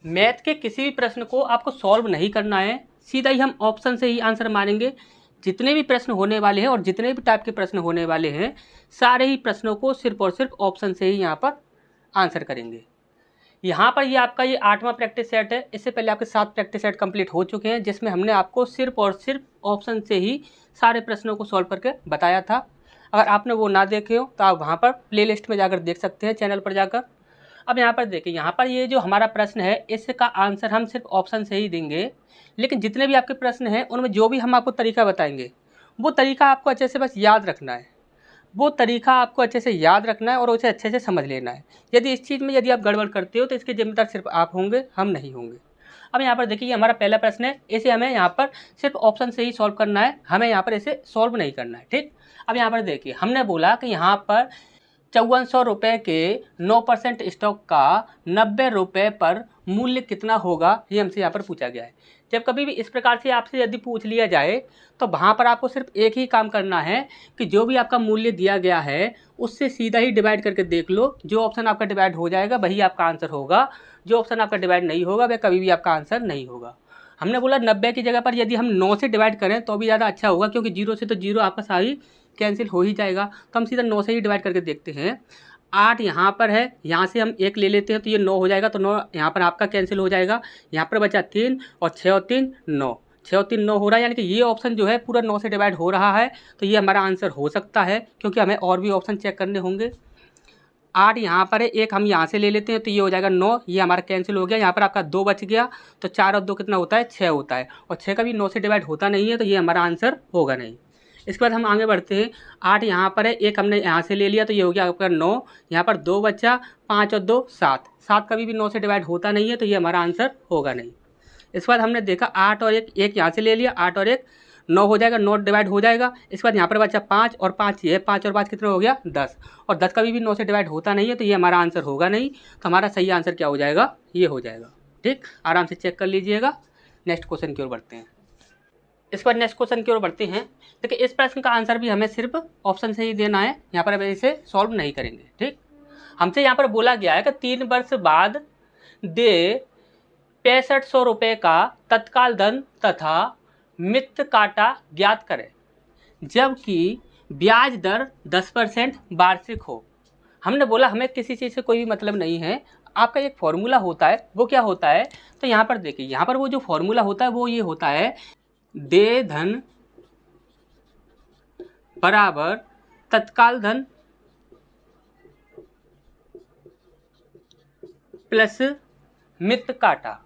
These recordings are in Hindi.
मैथ के किसी भी प्रश्न को आपको सॉल्व नहीं करना है, सीधा ही हम ऑप्शन से ही आंसर मारेंगे। जितने भी प्रश्न होने वाले हैं और जितने भी टाइप के प्रश्न होने वाले हैं, सारे ही प्रश्नों को सिर्फ और सिर्फ ऑप्शन से ही यहाँ पर आंसर करेंगे। यहाँ पर ये आपका ये 8वां प्रैक्टिस सेट है। इससे पहले आपके 7 प्रैक्टिस सेट कंप्लीट हो चुके हैं, जिसमें हमने आपको सिर्फ और सिर्फ ऑप्शन से ही सारे प्रश्नों को सॉल्व करके बताया था। अगर आपने वो ना देखे हो तो आप वहाँ पर प्लेलिस्ट में जाकर देख सकते हैं, चैनल पर जाकर। अब यहाँ पर देखिए, यहाँ पर ये जो हमारा प्रश्न है इसका आंसर हम सिर्फ ऑप्शन से ही देंगे, लेकिन जितने भी आपके प्रश्न हैं उनमें जो भी हम आपको तरीका बताएंगे वो तरीका आपको अच्छे से बस याद रखना है। वो तरीका आपको अच्छे से याद रखना है और उसे अच्छे से समझ लेना है। यदि इस चीज़ में यदि आप गड़बड़ करते हो तो इसके जिम्मेदार सिर्फ आप होंगे, हम नहीं होंगे। अब यहाँ पर देखिए, हमारा पहला प्रश्न है, इसे हमें यहाँ पर सिर्फ ऑप्शन से ही सॉल्व करना है, हमें यहाँ पर इसे सॉल्व नहीं करना है, ठीक। अब यहाँ पर देखिए, हमने बोला कि यहाँ पर 5400 रुपये के 9% स्टॉक का 90 रुपये पर मूल्य कितना होगा, ये हमसे यहाँ पर पूछा गया है। जब कभी भी इस प्रकार से आपसे यदि पूछ लिया जाए तो वहाँ पर आपको सिर्फ एक ही काम करना है कि जो भी आपका मूल्य दिया गया है उससे सीधा ही डिवाइड करके देख लो। जो ऑप्शन आपका डिवाइड हो जाएगा वही आपका आंसर होगा, जो ऑप्शन आपका डिवाइड नहीं होगा वह कभी भी आपका आंसर नहीं होगा। हमने बोला 90 की जगह पर यदि हम 9 से डिवाइड करें तो भी ज़्यादा अच्छा होगा, क्योंकि 0 से तो 0 आपका सारी कैंसिल हो ही जाएगा। तो हम सीधा 9 से ही डिवाइड करके देखते हैं। 8 यहाँ पर है, यहाँ से हम 1 ले लेते हैं तो ये 9 हो जाएगा, तो 9 यहाँ पर आपका कैंसिल हो जाएगा। यहाँ पर बचा 3 और 6 और 3 9, 6 और 3 9 हो रहा है, यानी कि ये ऑप्शन जो है पूरा 9 से डिवाइड हो रहा है। तो ये हमारा आंसर हो सकता है, क्योंकि हमें और भी ऑप्शन चेक करने होंगे। 8 यहाँ पर है, 1 हम यहाँ से ले लेते हैं तो ये हो जाएगा 9, ये हमारा कैंसिल हो गया। यहाँ पर आपका 2 बच गया, तो 4 और 2 कितना होता है, 6 होता है, और 6 का भी 9 से डिवाइड होता नहीं है, तो ये हमारा आंसर होगा नहीं। इसके बाद हम आगे बढ़ते हैं। 8 यहाँ पर है, 1 हमने यहाँ से ले लिया तो ये हो गया आपका 9, यहाँ पर 2 बचा, 5 और 2 7, 7 कभी भी 9 से डिवाइड होता नहीं है, तो ये हमारा आंसर होगा नहीं। इसके बाद हमने देखा 8 और 1 यहाँ से ले लिया, 8 और 1 9 हो जाएगा, 9 डिवाइड हो जाएगा। इसके बाद यहाँ पर बचा 5 और 5 ये 5 और 5 कितना हो गया 10, और 10 कभी भी 9 से डिवाइड होता नहीं है, तो ये हमारा आंसर होगा नहीं। तो हमारा सही आंसर क्या हो जाएगा, ये हो जाएगा, ठीक। आराम से चेक कर लीजिएगा। नेक्स्ट क्वेश्चन की ओर बढ़ते हैं। इसके बाद नेक्स्ट क्वेश्चन की ओर बढ़ते हैं। देखिए, इस प्रश्न का आंसर भी हमें सिर्फ ऑप्शन से ही देना है, यहाँ पर हम इसे सॉल्व नहीं करेंगे, ठीक। हमसे यहाँ पर बोला गया है कि 3 वर्ष बाद दे 6500 रुपये का तत्काल धन तथा मित्त काटा ज्ञात करें, जबकि ब्याज दर 10% वार्षिक हो। हमने बोला हमें किसी चीज़ से कोई भी मतलब नहीं है, आपका एक फॉर्मूला होता है, वो क्या होता है, तो यहाँ पर देखिए, यहाँ पर वो जो फॉर्मूला होता है वो ये होता है, देय धन बराबर तत्काल धन प्लस मित्त काटा।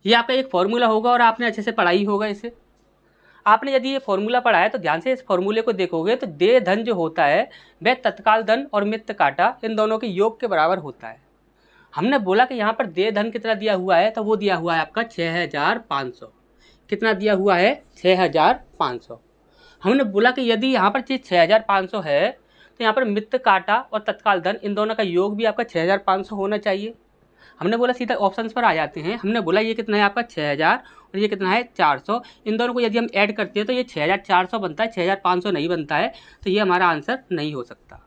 ये आपका एक फॉर्मूला होगा और आपने अच्छे से पढ़ाई होगा इसे। आपने यदि ये फॉर्मूला पढ़ा है तो ध्यान से इस फॉर्मूले को देखोगे तो देय धन जो होता है वह तत्काल धन और मित्त काटा इन दोनों के योग के बराबर होता है। हमने बोला कि यहाँ पर देय धन कितना दिया हुआ है, तो वो दिया हुआ है आपका 6500। कितना दिया हुआ है, 6500। हमने बोला कि यदि यहाँ पर चीज़ 6500 है तो यहाँ पर मित्त काटा और तत्काल धन इन दोनों का योग भी आपका 6500 होना चाहिए। हमने बोला सीधा ऑप्शंस पर आ जाते हैं। हमने बोला ये कितना है आपका 6000 और ये कितना है 400, इन दोनों को यदि हम ऐड करते हैं तो ये 6400 बनता है, 6500 नहीं बनता है, तो ये हमारा आंसर नहीं हो सकता।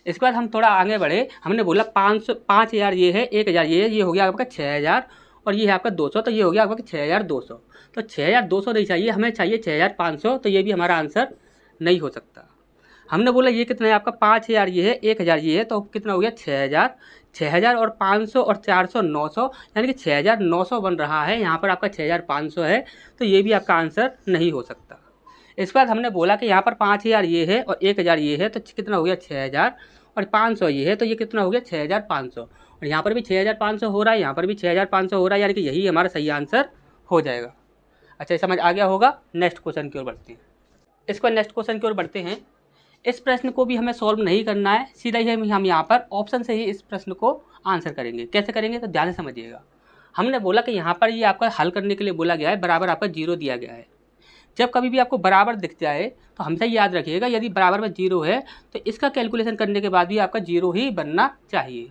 इसके बाद हम थोड़ा आगे बढ़े। हमने बोला 5000 ये है, 1000 ये है, ये हो गया आपका 6000 और ये है आपका 200, तो ये हो गया आपका 6200। तो 6200 नहीं चाहिए, हमें चाहिए 6500, तो ये भी हमारा आंसर नहीं हो सकता। हमने बोला ये कितना है आपका 5000 ये है, 1000 ये है, तो कितना हो गया 6000, 6000 और 500 और 400 900, यानी कि 6900 बन रहा है। यहाँ पर आपका 6500 है, तो ये भी आपका आंसर नहीं हो सकता। इसके बाद हमने बोला कि यहाँ पर 5000 ये है और 1000 ये है, तो कितना हो गया 6000 और 500 ये है, तो ये कितना हो गया 6500, और यहाँ पर भी 6500 हो रहा है, यहाँ पर भी 6500 हो रहा है, यानी कि यही हमारा सही आंसर हो जाएगा। अच्छा, समझ आ गया होगा। नेक्स्ट क्वेश्चन की ओर बढ़ते हैं। इसको नेक्स्ट क्वेश्चन की ओर बढ़ते हैं। इस प्रश्न को भी हमें सॉल्व नहीं करना है, सीधा ही हम यहाँ पर ऑप्शन से ही इस प्रश्न को आंसर करेंगे। कैसे करेंगे, तो ध्यान से समझिएगा। हमने बोला कि यहाँ पर ये आपका हल करने के लिए बोला गया है, बराबर आपका 0 दिया गया है। जब कभी भी आपको बराबर दिख जाए तो हमसे याद रखिएगा, यदि बराबर में 0 है तो इसका कैलकुलेशन करने के बाद भी आपका 0 ही बनना चाहिए।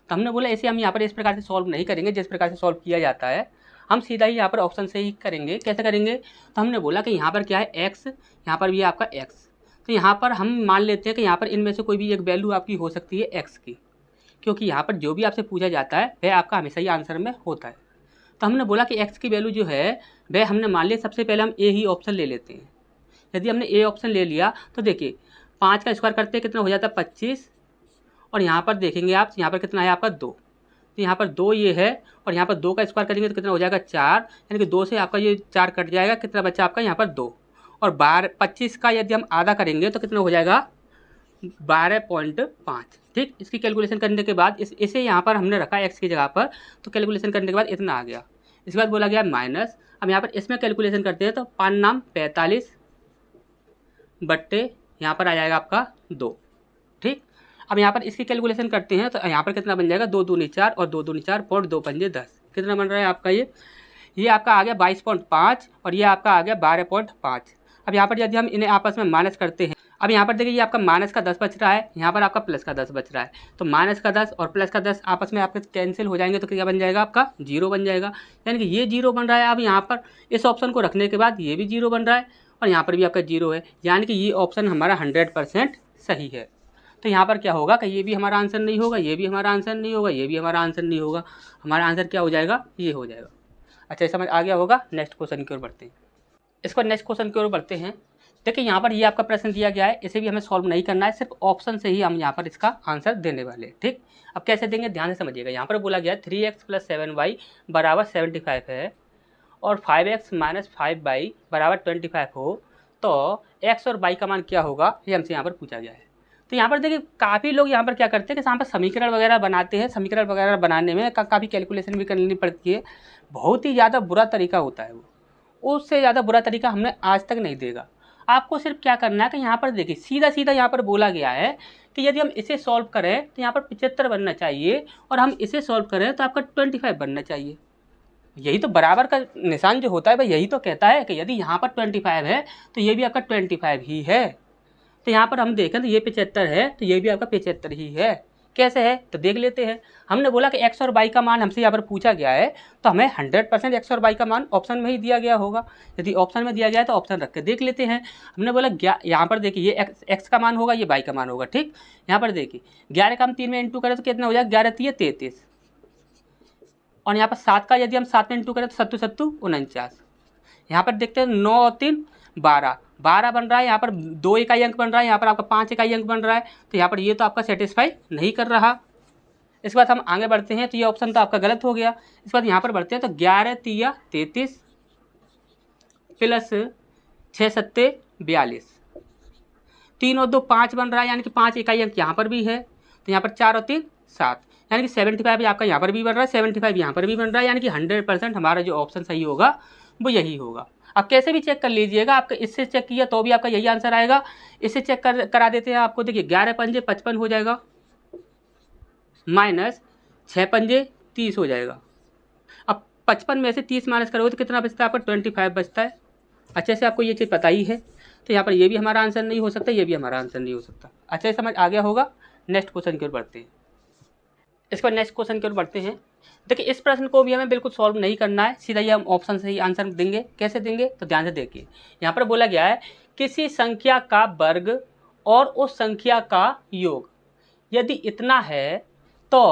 तो हमने बोला इसे हम यहाँ पर इस प्रकार से सॉल्व नहीं करेंगे जिस प्रकार से सॉल्व किया जाता है, हम सीधा ही यहाँ पर ऑप्शन से ही करेंगे। कैसे करेंगे, तो हमने बोला कि यहाँ पर क्या है x, यहाँ पर भी है आपका x, तो यहाँ पर हम मान लेते हैं कि यहाँ पर इनमें से कोई भी एक वैल्यू आपकी हो सकती है एक्स की, क्योंकि यहाँ पर जो भी आपसे पूछा जाता है वह आपका हमेशा ही आंसर में होता है। तो हमने बोला कि एक्स की वैल्यू जो है वह हमने मान लिया, सबसे पहले हम ए ही ऑप्शन ले लेते हैं। यदि हमने ए ऑप्शन ले लिया तो देखिए 5 का स्क्वायर करते हैं कितना हो जाता है 25, और यहाँ पर देखेंगे आप यहाँ पर कितना है आपका 2, तो यहाँ पर 2 ये है, और यहाँ पर 2 का स्क्वायर करेंगे तो कितना हो जाएगा 4, यानी कि 2 से आपका ये 4 कट जाएगा, कितना बचा आपका यहाँ पर 2, और 25 का यदि हम आधा करेंगे तो कितना हो जाएगा 12.5। ठीक, इसकी कैलकुलेशन करने के बाद इसे यहाँ पर हमने रखा एक्स की जगह पर, तो कैलकुलेशन करने के बाद इतना आ गया। इसके बाद बोला गया माइनस, अब यहाँ पर इसमें कैलकुलेशन करते हैं तो 5 नाम 45 बट्टे यहाँ पर आ जाएगा आपका 2। ठीक, अब यहाँ पर इसकी कैलकुलेशन करते हैं तो यहाँ पर कितना बन जाएगा 2 दूनी 4 और 2 दूनी 4 और 2 पंजे 10, कितना बन रहा है आपका ये आपका आ गया 22.5 और ये आपका आ गया 12.5। अब यहाँ पर यदि हम इन्हें आपस में माइनस करते हैं, अब यहाँ पर देखिए ये आपका माइनस का 10 बच रहा है, यहाँ पर आपका प्लस का 10 बच रहा है, तो माइनस का 10 और प्लस का 10 आपस में आपके कैंसिल हो जाएंगे, तो क्या बन जाएगा आपका 0 बन जाएगा, यानी कि ये 0 बन रहा है। अब यहाँ पर इस ऑप्शन को रखने के बाद ये भी 0 बन रहा है और यहाँ पर भी आपका 0 है, यानी कि ये ऑप्शन हमारा 100% सही है। तो यहाँ पर क्या होगा कि ये भी हमारा आंसर नहीं होगा, ये भी हमारा आंसर नहीं होगा, ये भी हमारा आंसर नहीं होगा, हमारा आंसर क्या हो जाएगा, ये हो जाएगा। अच्छा, समझ आ गया होगा। नेक्स्ट क्वेश्चन की ओर बढ़ते हैं। इसको नेक्स्ट क्वेश्चन की ओर बढ़ते हैं। देखिए यहाँ पर ये आपका प्रश्न दिया गया है, इसे भी हमें सॉल्व नहीं करना है, सिर्फ ऑप्शन से ही हम यहाँ पर इसका आंसर देने वाले हैं। ठीक, अब कैसे देंगे ध्यान से समझिएगा। यहाँ पर बोला गया 3x + 7y बराबर 75 है और 5x - 5y बराबर 25 हो तो x और y का मान क्या होगा, ये हमसे यहाँ पर पूछा गया है। तो यहाँ पर देखिए काफ़ी लोग यहाँ पर क्या करते हैं कि यहाँ पर समीकरण वगैरह बनाते हैं, समीकरण वगैरह बनाने में काफ़ी कैलकुलेशन भी करनी पड़ती है, बहुत ही ज़्यादा बुरा तरीका होता है वो, उससे ज़्यादा बुरा तरीका हमने आज तक नहीं देगा। आपको सिर्फ क्या करना है कि यहाँ पर देखिए सीधा सीधा यहाँ पर बोला गया है कि यदि हम इसे सॉल्व करें तो यहाँ पर 75 बनना चाहिए और हम इसे सॉल्व करें तो आपका 25 बनना चाहिए। यही तो बराबर का निशान जो होता है भाई, यही तो कहता है कि यदि यहाँ पर 25 है तो ये भी आपका 25 ही है। तो यहाँ पर हम देखें तो ये 75 है तो ये भी आपका 75 ही है। कैसे है तो देख लेते हैं। हमने बोला कि x और y का मान हमसे यहाँ पर पूछा गया है तो हमें 100% x और y का मान ऑप्शन में ही दिया गया होगा। यदि ऑप्शन में दिया गया है तो ऑप्शन रख के देख लेते हैं। हमने बोला यहाँ पर देखिए ये x का मान होगा, ये y का मान होगा। ठीक, यहाँ पर देखिए 11 का हम 3 में इंटू करें तो कितना हो जाएगा 11 3 33, और यहाँ पर 7 का यदि हम 7 में इंटू करें तो 7 7 49। यहाँ पर देखते हैं 9 और 3 12 बन रहा है, यहाँ पर 2 इकाई अंक बन रहा है, यहाँ पर आपका 5 इकाई अंक बन रहा है, तो यहाँ पर ये तो आपका सेटिस्फाई नहीं कर रहा। इसके बाद हम आगे बढ़ते हैं तो ये ऑप्शन तो आपका गलत हो गया। इसके बाद यहाँ पर बढ़ते हैं तो 11 3 33 प्लस 6 7 42, 3 और 2 5 बन रहा है, यानी कि 5 इकाई अंक यहाँ पर भी है, तो यहाँ पर 4 और 3 7, यानी कि 75 आपका यहाँ पर भी बन रहा है, 75 यहाँ पर भी बन रहा है, यानी कि 100% हमारा जो ऑप्शन सही होगा वो यही होगा। आप कैसे भी चेक कर लीजिएगा, आपका इससे चेक किया तो भी आपका यही आंसर आएगा, इससे चेक करा देते हैं आपको। देखिए 11 पंजे 55 हो जाएगा माइनस 6 पंजे 30 हो जाएगा। अब 55 में से 30 माइनस करोगे तो कितना बचता है आपका 25 बचता है। अच्छे से आपको ये चीज़ पता ही है, तो यहाँ पर ये भी हमारा आंसर नहीं हो सकता, ये भी हमारा आंसर नहीं हो सकता। अच्छे से समझ आ गया होगा। नेक्स्ट क्वेश्चन की ओर बढ़ते हैं। इसके बाद नेक्स्ट क्वेश्चन की ओर बढ़ते हैं। देखिए इस प्रश्न को भी हमें बिल्कुल सॉल्व नहीं करना है, सीधा ये हम ऑप्शन से ही आंसर देंगे। कैसे देंगे तो ध्यान से देखिए। यहाँ पर बोला गया है किसी संख्या का वर्ग और उस संख्या का योग यदि इतना है तो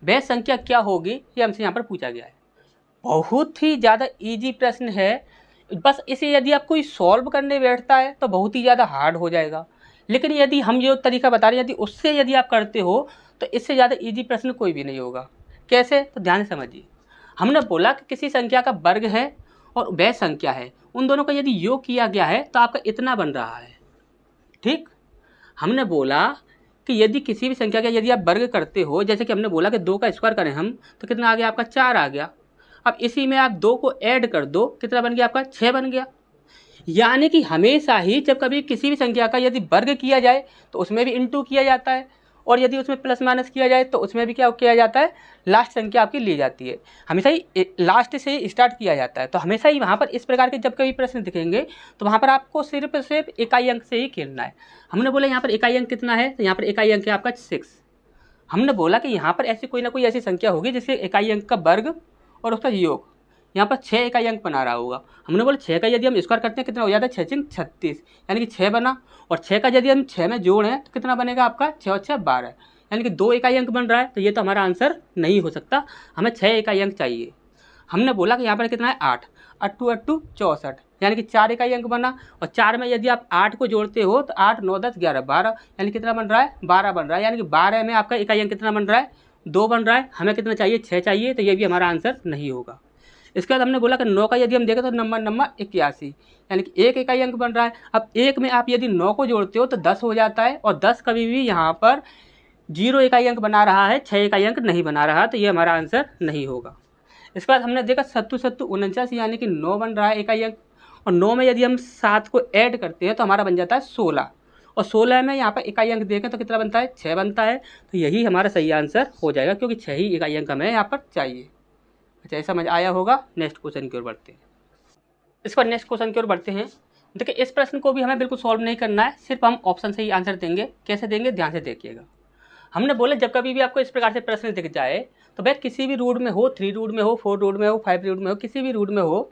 वह संख्या क्या होगी, ये हमसे यहाँ पर पूछा गया है। बहुत ही ज़्यादा इजी प्रश्न है, बस इसे यदि आप कोई सॉल्व करने बैठता है तो बहुत ही ज़्यादा हार्ड हो जाएगा। लेकिन यदि हम जो तरीका बता रहे हैं यदि उससे यदि आप करते हो तो इससे ज़्यादा इजी प्रश्न कोई भी नहीं होगा। कैसे तो ध्यान से समझिए। हमने बोला कि किसी संख्या का वर्ग है और वह संख्या है, उन दोनों का यदि योग किया गया है तो आपका इतना बन रहा है। ठीक, हमने बोला कि यदि किसी भी संख्या का यदि आप वर्ग करते हो, जैसे कि हमने बोला कि 2 का स्क्वायर करें हम तो कितना आ गया आपका 4 आ गया। अब इसी में आप 2 को ऐड कर दो, कितना बन गया आपका 6 बन गया। यानी कि हमेशा ही जब कभी किसी भी संख्या का यदि वर्ग किया जाए तो उसमें भी इंटू किया जाता है, और यदि उसमें प्लस माइनस किया जाए तो उसमें भी क्या किया जाता है, लास्ट संख्या आपकी ली जाती है। हमेशा ही लास्ट से ही स्टार्ट किया जाता है। तो हमेशा ही वहाँ पर इस प्रकार के जब कभी प्रश्न दिखेंगे तो वहाँ पर आपको सिर्फ इकाई अंक से ही खेलना है। हमने बोला यहाँ पर इकाई अंक कितना है, तो यहाँ पर इकाई अंक है आपका 6। हमने बोला कि यहाँ पर ऐसी कोई ना कोई ऐसी संख्या होगी जिसके इकाई अंक का वर्ग और उसका योग यहाँ पर 6 इकाई अंक बना रहा होगा। हमने बोला 6 का यदि हम स्क्वायर करते हैं कितना हो जाता है, 6 6 36, यानी कि 6 बना। और 6 का यदि हम 6 में जोड़ें तो कितना बनेगा आपका, 6 और 6 12, यानी कि 2 इकाई अंक बन रहा है। तो ये तो हमारा आंसर नहीं हो सकता, हमें 6 इकाई अंक चाहिए। हमने बोला कि यहाँ पर कितना है 8, 8 8 64, यानी कि 4 इकाई अंक बना। और 4 में यदि आप 8 को जोड़ते हो तो 8 9 10 11 12, यानी कितना बन रहा है, 12 बन रहा है। यानी कि 12 में आपका इकाई अंक कितना बन रहा है, 2 बन रहा है। हमें कितना चाहिए, 6 चाहिए, तो ये भी हमारा आंसर नहीं होगा। इसके बाद हमने बोला कि 9 का यदि हम देखें तो नंबर 81, यानी कि 1 इकाई अंक बन रहा है। अब 1 में आप यदि 9 को जोड़ते हो तो 10 हो जाता है, और 10 कभी भी यहाँ पर 0 इकाई अंक बना रहा है, 6 इकाई अंक नहीं बना रहा, तो ये हमारा आंसर नहीं होगा। इसके बाद हमने देखा 7 7 49, यानी कि 9 बन रहा है इकाई अंक। और 9 में यदि हम 7 को ऐड करते हैं तो हमारा बन जाता है 16, और 16 में यहाँ पर इकाई अंक देखें तो कितना बनता है, 6 बनता है। तो यही हमारा सही आंसर हो जाएगा, क्योंकि 6 ही इकाई अंक हमें यहाँ पर चाहिए। अच्छा, समझ आया होगा। नेक्स्ट क्वेश्चन की ओर बढ़ते हैं। इस पर नेक्स्ट क्वेश्चन की ओर बढ़ते हैं। देखिए, इस प्रश्न को भी हमें बिल्कुल सॉल्व नहीं करना है, सिर्फ हम ऑप्शन से ही आंसर देंगे। कैसे देंगे, ध्यान से देखिएगा। हमने बोला जब कभी भी आपको इस प्रकार से प्रश्न दिख जाए तो भाई किसी भी रूट में हो, 3 रूट में हो, 4 रूट में हो, 5 रूट में हो, किसी भी रूट में हो,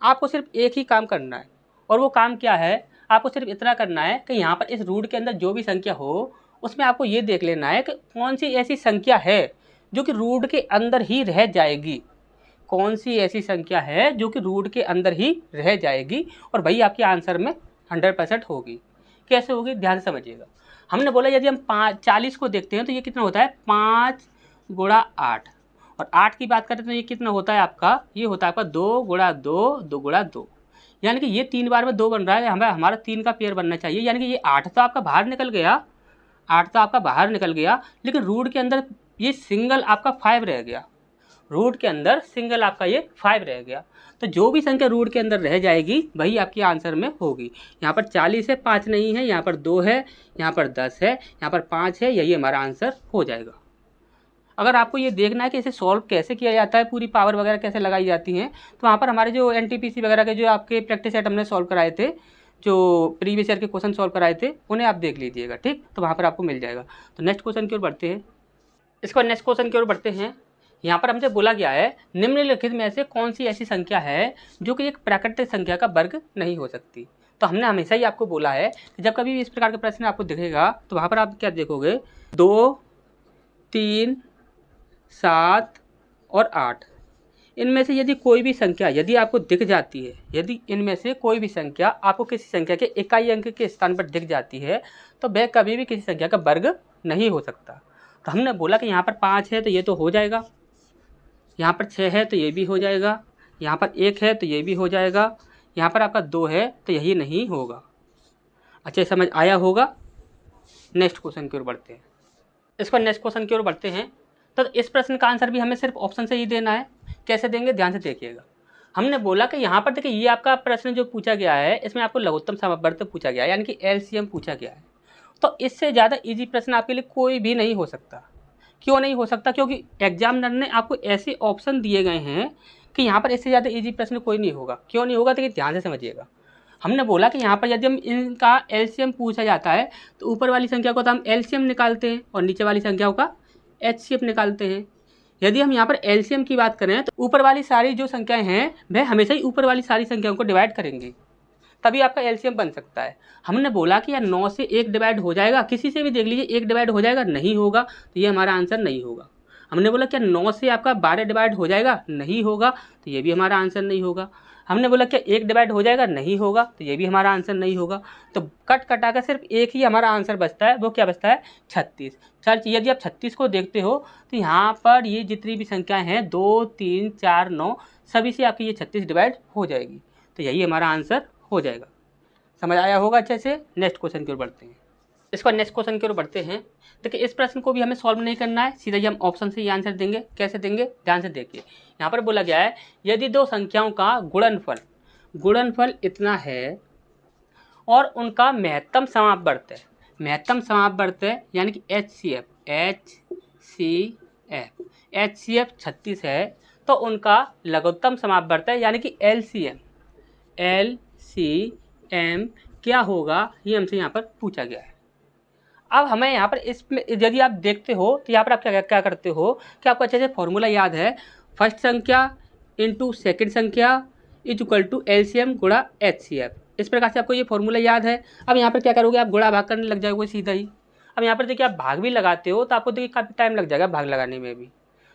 आपको सिर्फ एक ही काम करना है। और वो काम क्या है, आपको सिर्फ इतना करना है कि यहाँ पर इस रूट के अंदर जो भी संख्या हो उसमें आपको ये देख लेना है कि कौन सी ऐसी संख्या है जो कि रूट के अंदर ही रह जाएगी। कौन सी ऐसी संख्या है जो कि रूट के अंदर ही रह जाएगी, और वही आपके आंसर में 100% होगी। कैसे होगी, ध्यान से समझिएगा। हमने बोला यदि हम 40 को देखते हैं तो ये कितना होता है, 5 गुणा 8, और 8 की बात करें तो ये कितना होता है आपका, ये होता है आपका 2 गुणा 2, 2 गुणा 2, यानी कि ये 3 बार में 2 बन रहा है। हमें हमारा 3 का पेयर बनना चाहिए, यानी कि ये 8 तो आपका बाहर निकल गया, 8 तो आपका बाहर निकल गया, लेकिन रूट के अंदर ये सिंगल आपका 5 रह गया। रूट के अंदर सिंगल आपका ये 5 रह गया। तो जो भी संख्या रूट के अंदर रह जाएगी वही आपकी आंसर में होगी। यहाँ पर 40 है, 5 नहीं है, यहाँ पर 2 है, यहाँ पर 10 है, यहाँ पर 5 है, यही हमारा आंसर हो जाएगा। अगर आपको ये देखना है कि इसे सॉल्व कैसे किया जाता है, पूरी पावर वगैरह कैसे लगाई जाती हैं, तो वहाँ पर हमारे जो NTPC वगैरह के जो आपके प्रैक्टिस सेट हमने सॉल्व कराए थे, जो प्रीवियस ईयर के क्वेश्चन सॉल्व कराए थे, उन्हें आप देख लीजिएगा, ठीक। तो वहाँ पर आपको मिल जाएगा। तो नेक्स्ट क्वेश्चन की ओर बढ़ते हैं। इसके बाद नेक्स्ट क्वेश्चन की ओर बढ़ते हैं। यहाँ पर हमसे बोला गया है निम्नलिखित में से कौन सी ऐसी संख्या है जो कि एक प्राकृतिक संख्या का वर्ग नहीं हो सकती। तो हमने हमेशा ही आपको बोला है कि जब कभी भी इस प्रकार का प्रश्न आपको दिखेगा तो वहाँ पर आप क्या देखोगे, 2 3 7 और 8, इनमें से यदि कोई भी संख्या यदि आपको दिख जाती है, यदि इनमें से कोई भी संख्या आपको किसी संख्या के इकाई अंक के स्थान पर दिख जाती है तो वह कभी भी किसी संख्या का वर्ग नहीं हो सकता। तो हमने बोला कि यहाँ पर 5 है तो ये तो हो जाएगा, यहाँ पर 6 है तो ये भी हो जाएगा, यहाँ पर 1 है तो ये भी हो जाएगा, यहाँ पर आपका 2 है तो यही नहीं होगा। अच्छा, समझ आया होगा। नेक्स्ट क्वेश्चन की ओर बढ़ते हैं। इस पर नेक्स्ट क्वेश्चन की ओर बढ़ते हैं। तो इस प्रश्न का आंसर भी हमें सिर्फ ऑप्शन से ही देना है। कैसे देंगे, ध्यान से देखिएगा। हमने बोला कि यहाँ पर देखिए ये आपका प्रश्न जो पूछा गया है इसमें आपको लघुत्तम समवर्त पूछा गया है, यानी कि LCM पूछा गया है। तो इससे ज़्यादा इजी प्रश्न आपके लिए कोई भी नहीं हो सकता। क्यों नहीं हो सकता, क्योंकि एग्जामिनर ने आपको ऐसे ऑप्शन दिए गए हैं कि यहाँ पर इससे ज़्यादा इजी प्रश्न कोई नहीं होगा। क्यों नहीं होगा, तो ध्यान से समझिएगा। हमने बोला कि यहाँ पर यदि हम इनका LCM पूछा जाता है तो ऊपर वाली संख्या को तो हम LCM निकालते हैं और नीचे वाली संख्याओं का HCF निकालते हैं। यदि हम यहाँ पर LCM की बात करें तो ऊपर वाली सारी जो संख्याएं हैं वह हमेशा ही ऊपर वाली सारी संख्याओं को डिवाइड करेंगे, तभी आपका LCM बन सकता है। हमने बोला कि यार 9 से 1 डिवाइड हो जाएगा, किसी से भी देख लीजिए 1 डिवाइड हो जाएगा, नहीं होगा, तो ये हमारा आंसर नहीं होगा। हमने बोला क्या 9 से आपका 12 डिवाइड हो जाएगा, नहीं होगा, तो ये भी हमारा आंसर नहीं होगा। हमने बोला क्या 1 डिवाइड हो जाएगा, नहीं होगा, तो ये भी हमारा आंसर नहीं होगा। तो कट कटा कर सिर्फ एक ही हमारा आंसर बचता है, वो क्या बचता है, 36। चल, यदि आप 36 को देखते हो तो यहाँ पर ये जितनी भी संख्याएं हैं 2 3 4 9 सभी से आपकी ये 36 डिवाइड हो जाएगी, तो यही हमारा आंसर हो जाएगा। समझ आया होगा अच्छे से। नेक्स्ट क्वेश्चन की ओर बढ़ते हैं। इसको नेक्स्ट क्वेश्चन की ओर बढ़ते हैं। देखिए, इस प्रश्न को भी हमें सॉल्व नहीं करना है, सीधा ही हम ऑप्शन से ही आंसर देंगे। कैसे देंगे, ध्यान से देखिए। यहाँ पर बोला गया है यदि दो संख्याओं का गुणनफल इतना है और उनका महत्तम समापवर्त है, महत्तम समापवर्त है यानी कि HCF 36 है, तो उनका लघुत्तम समापवर्त है यानी कि LCM क्या होगा, ये हमसे यहाँ पर पूछा गया है। अब हमें यहाँ पर इसमें यदि आप देखते हो तो यहाँ पर आप क्या करते हो कि आपको अच्छे से फॉर्मूला याद है। फर्स्ट संख्या इंटू सेकेंड संख्या इज इक्वल टू LCM गुणा HCF। इस प्रकार से आपको ये फॉर्मूला याद है। अब यहाँ पर क्या करोगे, आप गुणा भाग करने लग जाओगे सीधा ही। अब यहाँ पर देखिए आप भाग भी लगाते हो तो आपको देखिए काफ़ी टाइम लग जाएगा भाग लगाने में भी।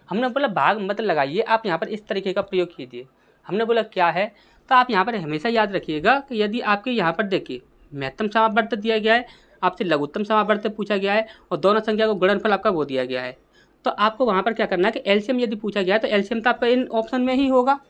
हमने बोला भाग मत लगाइए, आप यहाँ पर इस तरीके का प्रयोग कीजिए। हमने बोला क्या है, तो आप यहाँ पर हमेशा याद रखिएगा कि यदि आपके यहाँ पर देखिए महत्तम समावर्त दिया गया है, आपसे लघुत्तम समावर्त पूछा गया है और दोनों संख्या को गुणनफल आपका वो दिया गया है, तो आपको वहाँ पर क्या करना है कि LCM यदि पूछा गया है तो LCM तो आपका इन ऑप्शन में ही होगा।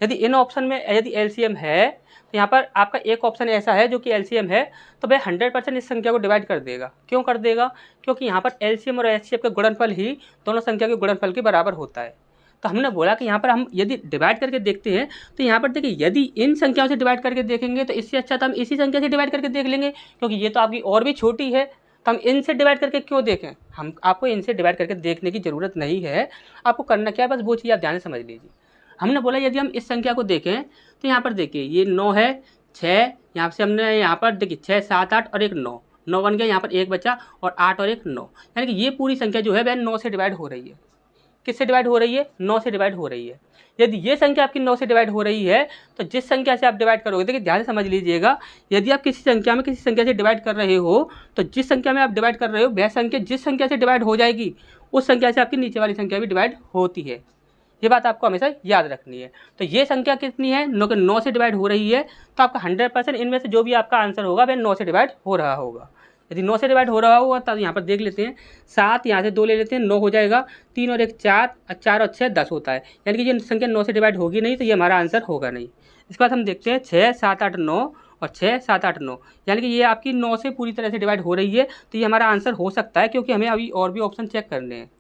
यदि इन ऑप्शन में यदि LCM है तो यहाँ पर आपका एक ऑप्शन ऐसा है जो कि LCM है, तो वह 100% इस संख्या को डिवाइड कर देगा। क्यों कर देगा, क्योंकि यहाँ पर LCM और HCF का गुणनफल ही दोनों संख्या के गुणनफल के बराबर होता है। तो हमने बोला कि यहाँ पर हम यदि डिवाइड करके देखते हैं तो यहाँ पर देखिए यदि इन संख्याओं से डिवाइड करके देखेंगे तो इससे अच्छा तो हम इसी संख्या से डिवाइड करके देख लेंगे, क्योंकि ये तो आपकी और भी छोटी है, तो हम इनसे डिवाइड करके क्यों देखें। हम आपको इनसे डिवाइड करके देखने की ज़रूरत नहीं है। आपको करना क्या है, बस वो चीज़ आप ध्यान से समझ लीजिए। हमने बोला यदि हम इस संख्या को देखें तो यहाँ पर देखिए ये 9 है, 6, यहाँ से हमने यहाँ पर देखिए 6, 7, 8 और एक 9, 9 बन गया, यहाँ पर एक बचा और 8 और एक 9, यानी कि ये पूरी संख्या जो है वह 9 से डिवाइड हो रही है। किससे डिवाइड हो रही है, 9 से डिवाइड हो रही है। यदि ये संख्या आपकी 9 से डिवाइड हो रही है तो जिस संख्या से आप डिवाइड करोगे, देखिए ध्यान से समझ लीजिएगा, यदि आप किसी संख्या में किसी संख्या से डिवाइड कर रहे हो तो जिस संख्या में आप डिवाइड कर रहे हो वह संख्या जिस संख्या से डिवाइड हो जाएगी उस संख्या से आपकी नीचे वाली संख्या भी डिवाइड होती है। ये बात आपको हमेशा याद रखनी है। तो ये संख्या कितनी है, 9 से डिवाइड हो रही है, तो आपका 100% इनमें से जो भी आपका आंसर होगा वह 9 से डिवाइड हो रहा होगा। यदि 9 से डिवाइड हो रहा होगा तब यहाँ पर देख लेते हैं, 7 यहाँ से 2 ले लेते हैं, 9 हो जाएगा, 3 और 1 4, 4 और 6 10 होता है, यानी कि ये संख्या 9 से डिवाइड होगी नहीं, तो ये हमारा आंसर होगा नहीं। इसके बाद हम देखते हैं 6, 7, 8, 9 और 6, 7, 8, 9, यानी कि ये आपकी 9 से पूरी तरह से डिवाइड हो रही है, तो ये हमारा आंसर हो सकता है, क्योंकि हमें अभी और भी ऑप्शन चेक करने हैं।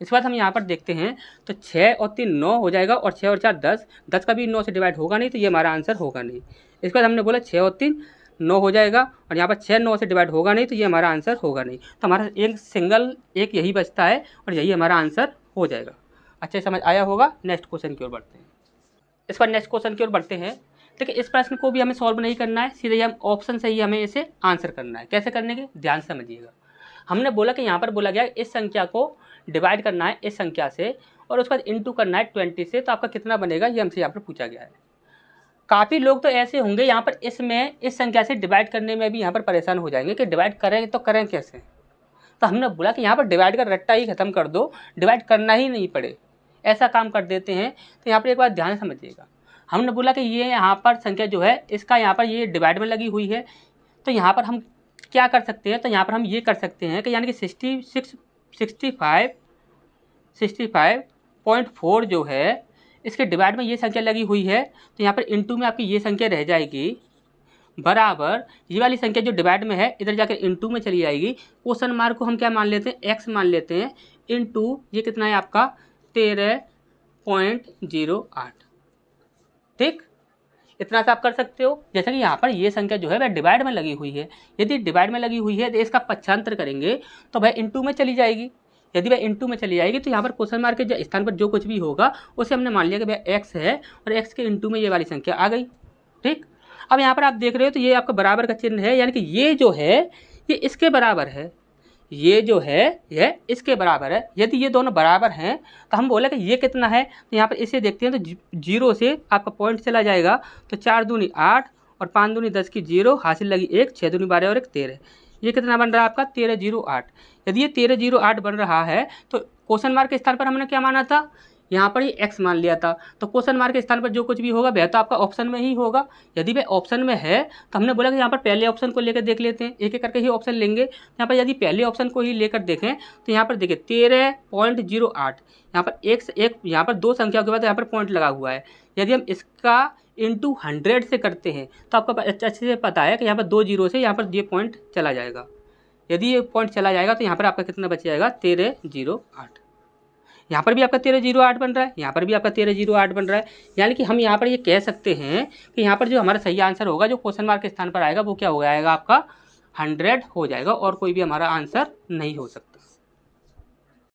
इसके बाद हम यहाँ पर देखते हैं तो 6 और 3 9 हो जाएगा और 6 और 4 10, 10 का भी 9 से डिवाइड होगा नहीं, तो ये हमारा आंसर होगा नहीं। इसके बाद हमने बोला 6 और 3 9 हो जाएगा और यहाँ पर 6 9 से डिवाइड होगा नहीं, तो ये हमारा आंसर होगा नहीं। तो हमारा एक सिंगल एक यही बचता है और यही हमारा आंसर हो जाएगा। अच्छे समझ आया होगा। नेक्स्ट क्वेश्चन की ओर बढ़ते हैं। इस पर नेक्स्ट क्वेश्चन की ओर बढ़ते हैं। देखिए इस प्रश्न को भी हमें सॉल्व नहीं करना है, सीधे हम ऑप्शन से ही हमें इसे आंसर करना है। कैसे करने के ध्यान से समझिएगा। हमने बोला कि यहाँ पर बोला गया इस संख्या को डिवाइड करना है इस संख्या से और उसके बाद इंटू करना है 20 से, तो आपका कितना बनेगा ये हमसे यहाँ पर पूछा गया है। काफ़ी लोग तो ऐसे होंगे यहाँ पर इसमें इस संख्या से डिवाइड करने में भी यहाँ पर परेशान हो जाएंगे कि डिवाइड करें तो करें कैसे। तो हमने बोला कि यहाँ पर डिवाइड का रट्टा ही खत्म कर दो, डिवाइड करना ही नहीं पड़े, ऐसा काम कर देते हैं। तो यहाँ पर एक बात ध्यान से समझिएगा। हमने बोला कि ये यहाँ पर संख्या जो है इसका यहाँ पर ये डिवाइड में लगी हुई है, तो यहाँ पर हम क्या कर सकते हैं, तो यहाँ पर हम ये कर सकते हैं कि यानी कि 65.4 जो है इसके डिवाइड में ये संख्या लगी हुई है, तो यहाँ पर इंटू में आपकी ये संख्या रह जाएगी बराबर ये वाली संख्या जो डिवाइड में है इधर जाकर इंटू में चली जाएगी। क्वेश्चन मार्क को हम क्या मान लेते हैं, एक्स मान लेते हैं, इंटू ये कितना है आपका 13.08। ठीक, इतना सा आप कर सकते हो। जैसे कि यहाँ पर ये संख्या जो है वह डिवाइड में लगी हुई है, यदि डिवाइड में लगी हुई है तो इसका पक्षांतर करेंगे तो वह इंटू में चली जाएगी। यदि वह इंटू में चली जाएगी तो यहाँ पर क्वेश्चन मार्क के स्थान पर जो कुछ भी होगा उसे हमने मान लिया कि वह एक्स है और एक्स के इंटू में ये वाली संख्या आ गई। ठीक, अब यहाँ पर आप देख रहे हो तो ये आपका बराबर का चिन्ह है, यानी कि ये जो है ये इसके बराबर है, ये जो है यह इसके बराबर है। यदि ये दोनों बराबर हैं तो हम बोले कि ये कितना है, तो यहाँ पर इसे देखते हैं तो 0 से आपका पॉइंट चला जाएगा, तो 4 दूनी 8 और 5 दूनी 10 की 0 हासिल लगी 1, 6 दूनी 12 और 1 13। ये कितना बन रहा है आपका 1308। यदि ये 1308 बन रहा है तो क्वेश्चन मार्क के स्थान पर हमने क्या माना था, यहाँ पर ही एक्स मान लिया था, तो क्वेश्चन मार्क के स्थान पर जो कुछ भी होगा वह तो आपका ऑप्शन में ही होगा। यदि वह ऑप्शन में है तो हमने बोला कि यहाँ पर पहले ऑप्शन को लेकर देख लेते हैं, एक एक करके ही ऑप्शन लेंगे। यहाँ पर यदि पहले ऑप्शन को ही लेकर देखें तो यहाँ पर देखिए 13.08, यहाँ पर एक यहाँ पर दो संख्या के बाद यहाँ पर पॉइंट लगा हुआ है। यदि हम इसका इंटू 100 से करते हैं तो आपको अच्छे से पता है कि यहाँ पर 2 जीरो से यहाँ पर ये पॉइंट चला जाएगा। यदि ये पॉइंट चला जाएगा तो यहाँ पर आपका कितना बच जाएगा 1308। यहाँ पर भी आपका 1308 बन रहा है, यहाँ पर भी आपका 1308 बन रहा है। यानी कि हम यहाँ पर ये कह सकते हैं कि यहाँ पर जो हमारा सही आंसर होगा जो क्वेश्चन मार्क के स्थान पर आएगा वो क्या हो जाएगा आपका 100 हो जाएगा और कोई भी हमारा आंसर नहीं हो सकता।